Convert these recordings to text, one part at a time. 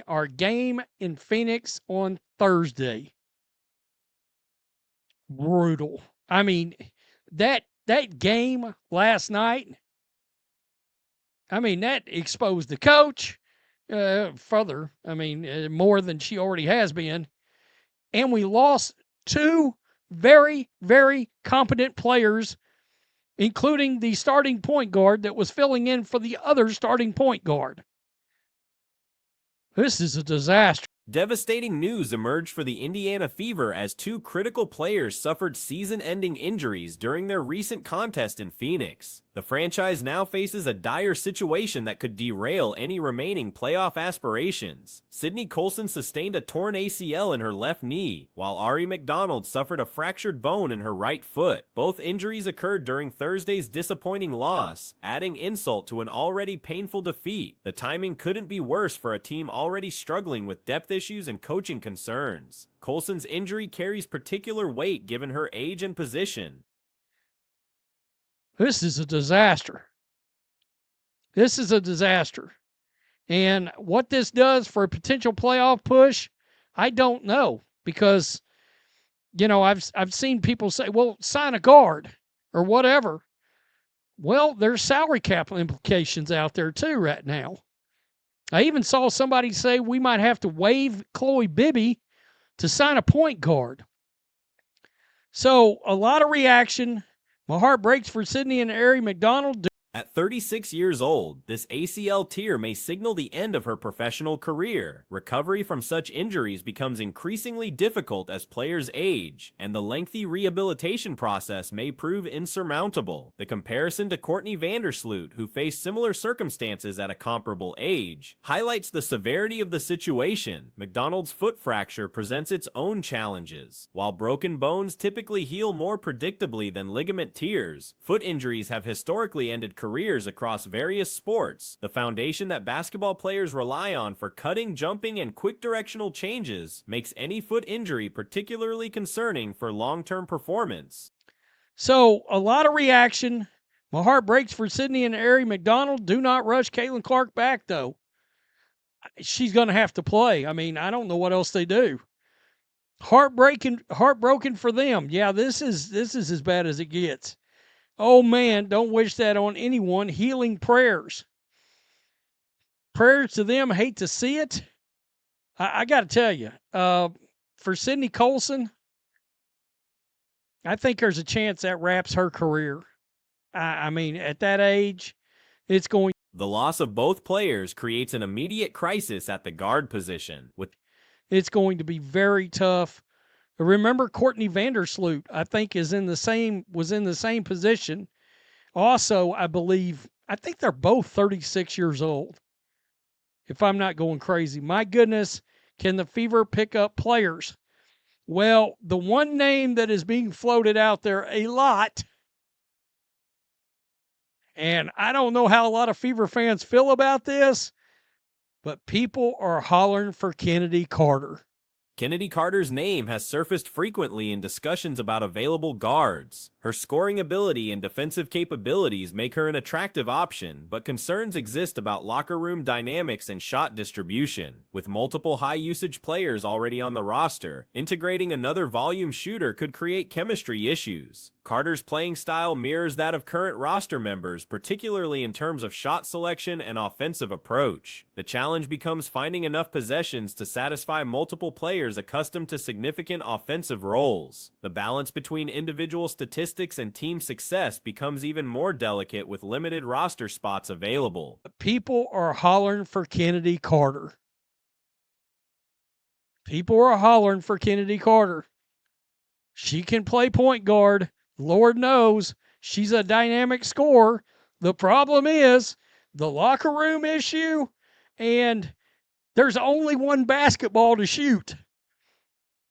our game in Phoenix on Thursday. Brutal. I mean, that game last night, I mean, that exposed the coach further. I mean, more than she already has been. And we lost two very, very competent players, including the starting point guard that was filling in for the other starting point guard. This is a disaster. Devastating news emerged for the Indiana Fever as two critical players suffered season-ending injuries during their recent contest in Phoenix. The franchise now faces a dire situation that could derail any remaining playoff aspirations. Sydney Colson sustained a torn ACL in her left knee, while Ari McDonald suffered a fractured bone in her right foot. Both injuries occurred during Thursday's disappointing loss, adding insult to an already painful defeat. The timing couldn't be worse for a team already struggling with depth issues and coaching concerns. Colson's injury carries particular weight given her age and position. This is a disaster. This is a disaster. And what this does for a potential playoff push, I don't know, because I've seen people say, "Well, sign a guard or whatever." Well, there's salary cap implications out there too right now. I even saw somebody say we might have to waive Chloe Bibby to sign a point guard. So a lot of reaction. My heart breaks for Sydney and Ari McDonald. At 36 years old, this ACL tear may signal the end of her professional career. Recovery from such injuries becomes increasingly difficult as players age, and the lengthy rehabilitation process may prove insurmountable. The comparison to Courtney Vandersloot, who faced similar circumstances at a comparable age, highlights the severity of the situation. McDonald's foot fracture presents its own challenges. While broken bones typically heal more predictably than ligament tears, foot injuries have historically ended careers across various sports. The foundation that basketball players rely on for cutting, jumping, and quick directional changes makes any foot injury particularly concerning for long-term performance. So a lot of reaction. My heart breaks for Sydney and Ari McDonald. Do not rush Caitlin Clark back, though. She's going to have to play. I mean, I don't know what else they do. Heartbroken for them. Yeah, this is as bad as it gets. Oh, man, don't wish that on anyone. Healing prayers. Prayers to them. Hate to see it. I got to tell you, for Sydney Colson, I think there's a chance that wraps her career. I mean, at that age, it's going. The loss of both players creates an immediate crisis at the guard position. It's going to be very tough. Remember, Courtney Vandersloot, I think, was in the same position. Also, I think they're both 36 years old, if I'm not going crazy. My goodness, can the Fever pick up players? Well, the one name that is being floated out there a lot, and I don't know how a lot of Fever fans feel about this, but people are hollering for Kennedy Carter. Kennedy Carter's name has surfaced frequently in discussions about available guards. Her scoring ability and defensive capabilities make her an attractive option, but concerns exist about locker room dynamics and shot distribution. With multiple high-usage players already on the roster, integrating another volume shooter could create chemistry issues. Carter's playing style mirrors that of current roster members, particularly in terms of shot selection and offensive approach. The challenge becomes finding enough possessions to satisfy multiple players accustomed to significant offensive roles. The balance between individual statistics and team success becomes even more delicate with limited roster spots available. People are hollering for Kennedy Carter. People are hollering for Kennedy Carter. She can play point guard. Lord knows she's a dynamic scorer. The problem is the locker room issue, and there's only one basketball to shoot.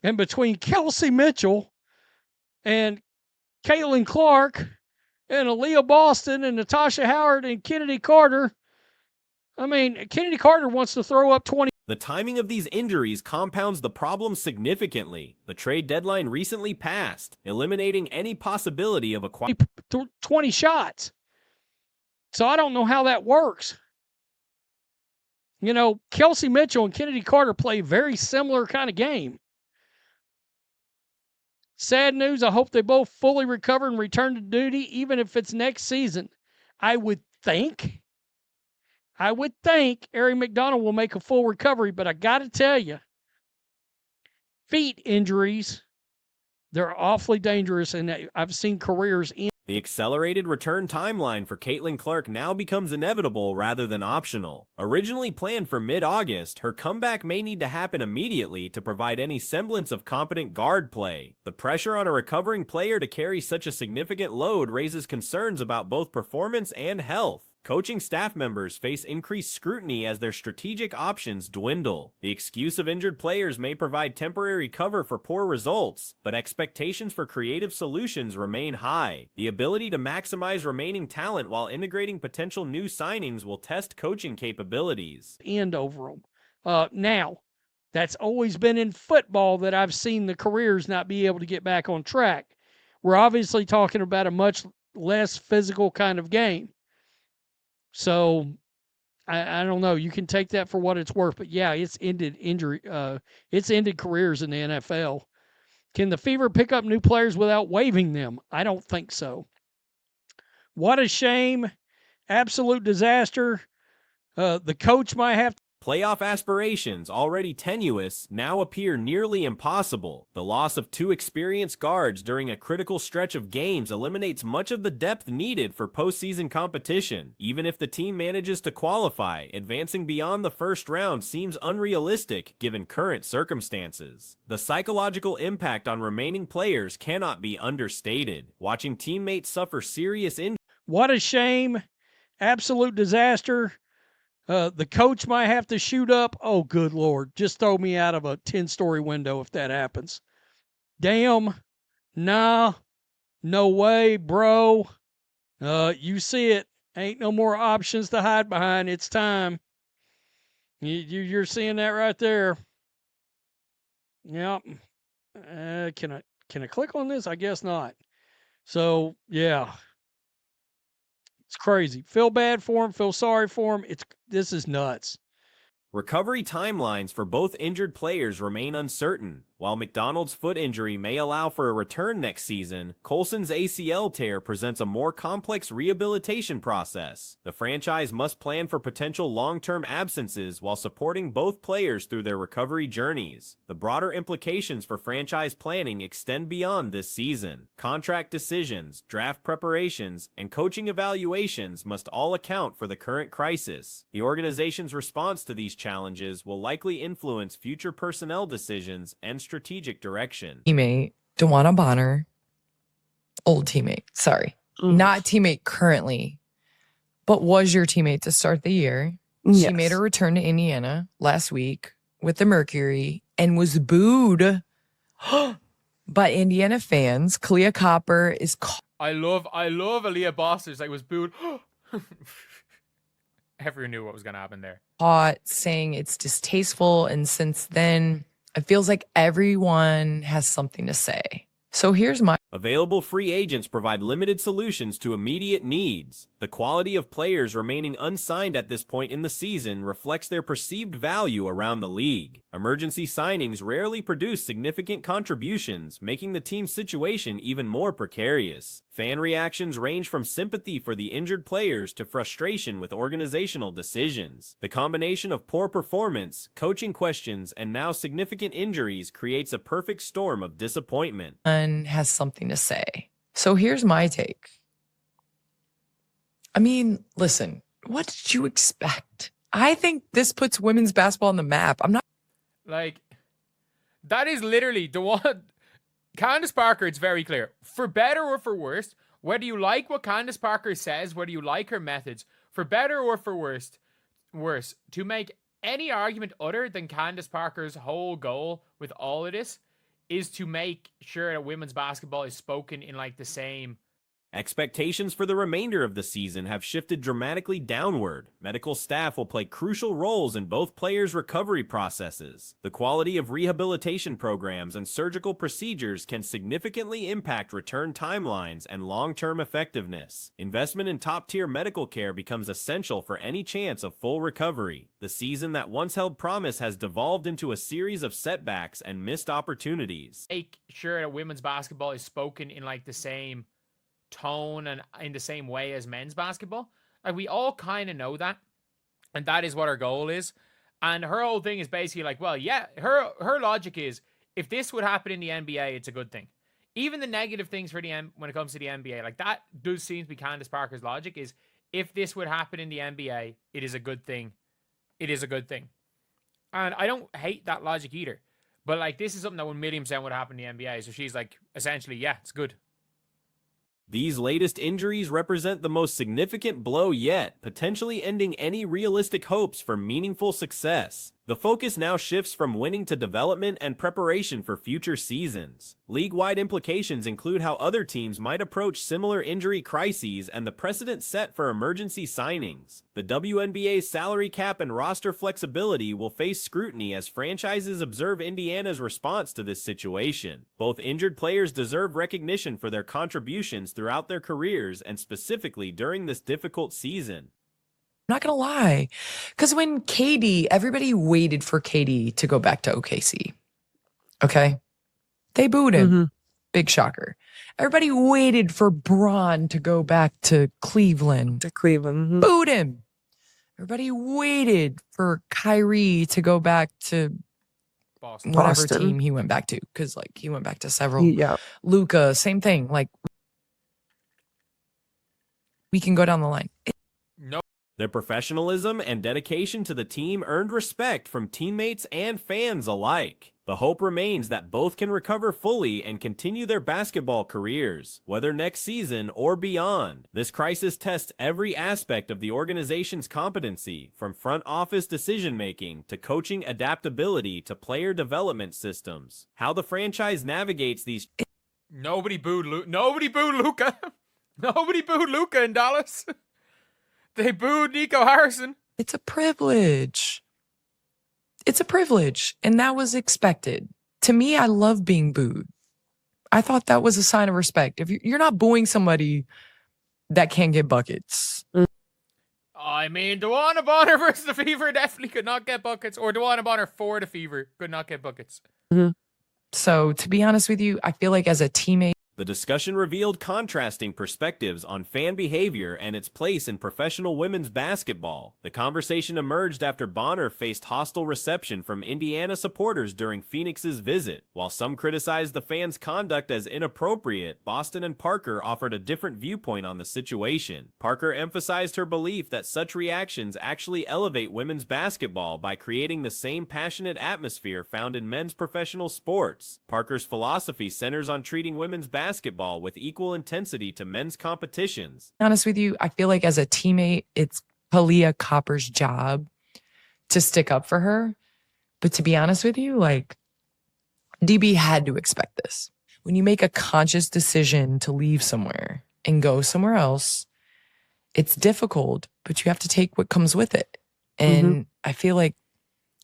And between Kelsey Mitchell and Caitlin Clark and Aaliyah Boston and Natasha Howard and Kennedy Carter, I mean, Kennedy Carter wants to throw up 20. The timing of these injuries compounds the problem significantly. The trade deadline recently passed, eliminating any possibility of acquiring 20 shots. So I don't know how that works. Kelsey Mitchell and Kennedy Carter play a very similar kind of game. Sad news. I hope they both fully recover and return to duty, even if it's next season. I would think Ari McDonald will make a full recovery, but I got to tell you, feet injuries, they're awfully dangerous, and I've seen careers end. The accelerated return timeline for Caitlin Clark now becomes inevitable rather than optional. Originally planned for mid-August, her comeback may need to happen immediately to provide any semblance of competent guard play. The pressure on a recovering player to carry such a significant load raises concerns about both performance and health. Coaching staff members face increased scrutiny as their strategic options dwindle. The excuse of injured players may provide temporary cover for poor results, but expectations for creative solutions remain high. The ability to maximize remaining talent while integrating potential new signings will test coaching capabilities. End over them. Now, that's always been in football that I've seen the careers not be able to get back on track. We're obviously talking about a much less physical kind of game. So I don't know. You can take that for what it's worth, but yeah, it's ended careers in the NFL. Can the Fever pick up new players without waiving them? I don't think so. What a shame. Absolute disaster. The coach might have to. Playoff aspirations, already tenuous, now appear nearly impossible. The loss of two experienced guards during a critical stretch of games eliminates much of the depth needed for postseason competition. Even if the team manages to qualify, advancing beyond the first round seems unrealistic given current circumstances. The psychological impact on remaining players cannot be understated. Watching teammates suffer serious injuries. What a shame. Absolute disaster. The coach might have to shoot up. Oh, good Lord. Just throw me out of a 10-story window if that happens. Damn. Nah. No way, bro. You see it. Ain't no more options to hide behind. It's time. You're seeing that right there. Yep. Can I click on this? I guess not. So, yeah. It's crazy. Feel bad for him. Feel sorry for him. This is nuts. Recovery timelines for both injured players remain uncertain. While McDonald's foot injury may allow for a return next season, Colson's ACL tear presents a more complex rehabilitation process. The franchise must plan for potential long-term absences while supporting both players through their recovery journeys. The broader implications for franchise planning extend beyond this season. Contract decisions, draft preparations, and coaching evaluations must all account for the current crisis. The organization's response to these challenges will likely influence future personnel decisions and strategic direction. Teammate, DeWanna Bonner, old teammate, sorry. Not teammate currently, but was your teammate to start the year. Yes. She made a return to Indiana last week with the Mercury and was booed by Indiana fans. Kalia Copper is I love Aaliyah Bosters. I was booed. Everyone knew what was going to happen there. caught saying it's distasteful, and since then it feels like everyone has something to say. So here's my Available free agents provide limited solutions to immediate needs. The quality of players remaining unsigned at this point in the season reflects their perceived value around the league. Emergency signings rarely produce significant contributions, making the team's situation even more precarious. Fan reactions range from sympathy for the injured players to frustration with organizational decisions. The combination of poor performance, coaching questions, and now significant injuries creates a perfect storm of disappointment. one has something to say. So here's my take. I mean, listen, what did you expect? I think this puts women's basketball on the map. I'm not Like, that is literally the one. Candace Parker, it's very clear. For better or for worse, whether you like what Candace Parker says, whether you like her methods, for better or for worse, to make any argument other than Candace Parker's whole goal with all of this is to make sure that women's basketball is spoken in like the same Expectations for the remainder of the season have shifted dramatically downward. Medical staff will play crucial roles in both players' recovery processes. The quality of rehabilitation programs and surgical procedures can significantly impact return timelines and long-term effectiveness. Investment in top-tier medical care becomes essential for any chance of full recovery. The season that once held promise has devolved into a series of setbacks and missed opportunities. Make sure that women's basketball is spoken in like the same tone and in the same way as men's basketball. Like, we all kind of know that, and that is what our goal is. And her whole thing is basically like, well, yeah, her logic is, if this would happen in the NBA, it's a good thing. Even the negative things for when it comes to the NBA, like, that does seem to be Candace Parker's logic, is if this would happen in the NBA, it is a good thing. It is a good thing. And I don't hate that logic either. But like, this is something that 1 million % would happen in the NBA. So she's like, essentially, yeah, it's good. These latest injuries represent the most significant blow yet, potentially ending any realistic hopes for meaningful success. The focus now shifts from winning to development and preparation for future seasons. League-wide implications include how other teams might approach similar injury crises and the precedent set for emergency signings. The WNBA's salary cap and roster flexibility will face scrutiny as franchises observe Indiana's response to this situation. Both injured players deserve recognition for their contributions throughout their careers and specifically during this difficult season. I'm not gonna lie, because when everybody waited for KD to go back to OKC. Okay, they booed him. Mm-hmm. Big shocker. Everybody waited for Braun to go back to Cleveland. Mm-hmm. Booed him. Everybody waited for Kyrie to go back to Boston. whatever Boston. team he went back to, because like he went back to several. Yeah. Luka, same thing. Like, we can go down the line. No. Their professionalism and dedication to the team earned respect from teammates and fans alike. The hope remains that both can recover fully and continue their basketball careers, whether next season or beyond. This crisis tests every aspect of the organization's competency, from front office decision-making to coaching adaptability to player development systems. How the franchise navigates these... Nobody booed Luka. Nobody booed Luka in Dallas. They booed Nico Harrison. It's a privilege. It's a privilege, and that was expected. To me, I love being booed. I thought that was a sign of respect. If you're not booing somebody that can't get buckets. I mean, Dewana Bonner versus the Fever definitely could not get buckets, or Dewana Bonner for the Fever could not get buckets. Mm-hmm. So, to be honest with you, I feel like as a teammate, The discussion revealed contrasting perspectives on fan behavior and its place in professional women's basketball. The conversation emerged after Bonner faced hostile reception from Indiana supporters during Phoenix's visit. While some criticized the fans' conduct as inappropriate, Boston and Parker offered a different viewpoint on the situation. Parker emphasized her belief that such reactions actually elevate women's basketball by creating the same passionate atmosphere found in men's professional sports. Parker's philosophy centers on treating women's basketball with equal intensity to men's competitions. honest with you, I feel like as a teammate, it's Kalia Copper's job to stick up for her. But to be honest with you, like, DB had to expect this. When you make a conscious decision to leave somewhere and go somewhere else, it's difficult, but you have to take what comes with it. And I feel like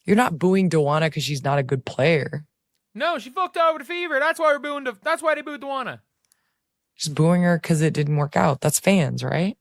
you're not booing Dewana because she's not a good player. No, she fucked over the Fever. That's why that's why they booed Dewana. Just booing her because it didn't work out. That's fans, right?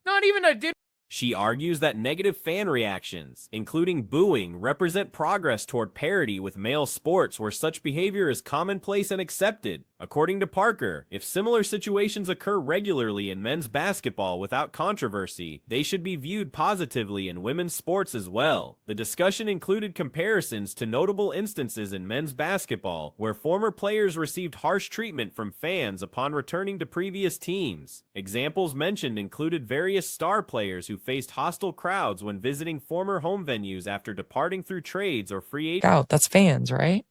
Not even I did. She argues that negative fan reactions, including booing, represent progress toward parity with male sports where such behavior is commonplace and accepted. According to Parker, if similar situations occur regularly in men's basketball without controversy, they should be viewed positively in women's sports as well. The discussion included comparisons to notable instances in men's basketball where former players received harsh treatment from fans upon returning to previous teams. Examples mentioned included various star players who faced hostile crowds when visiting former home venues after departing through trades or free agency. Out. That's fans, right?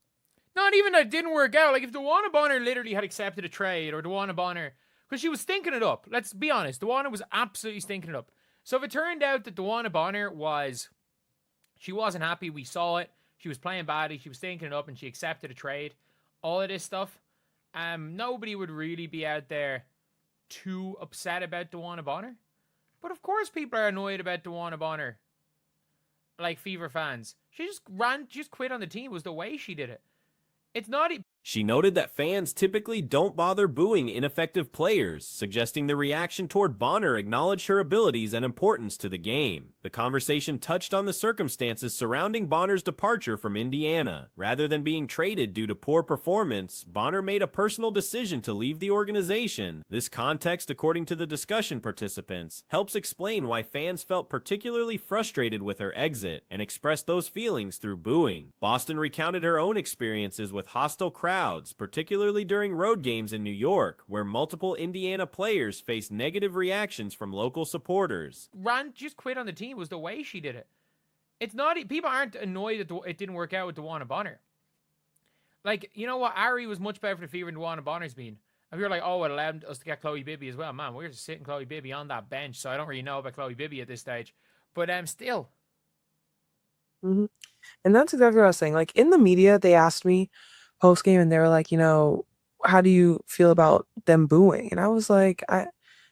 Not even that it didn't work out. Like, if Dewana Bonner literally had accepted a trade, or Dewana Bonner, because she was stinking it up. Let's be honest. Dewana was absolutely stinking it up. So if it turned out that Dewana Bonner she wasn't happy, we saw it. She was playing badly. She was stinking it up, and she accepted a trade. All of this stuff. Nobody would really be out there too upset about DeWanna Bonner. But of course people are annoyed about DeWanna Bonner. Like Fever fans. She just quit on the team was the way she did it. It's not... She noted that fans typically don't bother booing ineffective players, suggesting the reaction toward Bonner acknowledged her abilities and importance to the game. The conversation touched on the circumstances surrounding Bonner's departure from Indiana. Rather than being traded due to poor performance, Bonner made a personal decision to leave the organization. This context, according to the discussion participants, helps explain why fans felt particularly frustrated with her exit and expressed those feelings through booing. Boston recounted her own experiences with hostile crowds, particularly during road games in New York, where multiple Indiana players faced negative reactions from local supporters. Just quit on the team was the way she did it. It's not... People aren't annoyed that it didn't work out with DeWanna Bonner. Like, you know what? Ari was much better for the Fever than DeWanna Bonner's been. If you're like, oh, it allowed us to get Chloe Bibby as well. Man, we're just sitting Chloe Bibby on that bench, so I don't really know about Chloe Bibby at this stage. But still. Mm-hmm. And that's exactly what I was saying. Like, in the media, they asked me post game and they were like, how do you feel about them booing? And I was like, what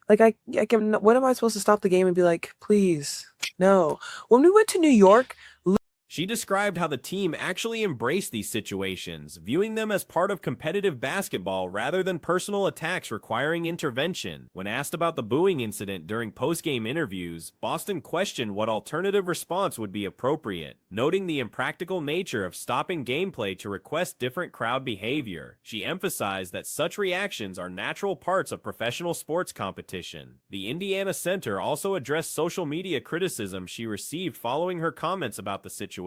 am I supposed to stop the game and be like, please, no. When we went to New York, She described how the team actually embraced these situations, viewing them as part of competitive basketball rather than personal attacks requiring intervention. When asked about the booing incident during post-game interviews, Boston questioned what alternative response would be appropriate, noting the impractical nature of stopping gameplay to request different crowd behavior. She emphasized that such reactions are natural parts of professional sports competition. The Indiana center also addressed social media criticism she received following her comments about the situation,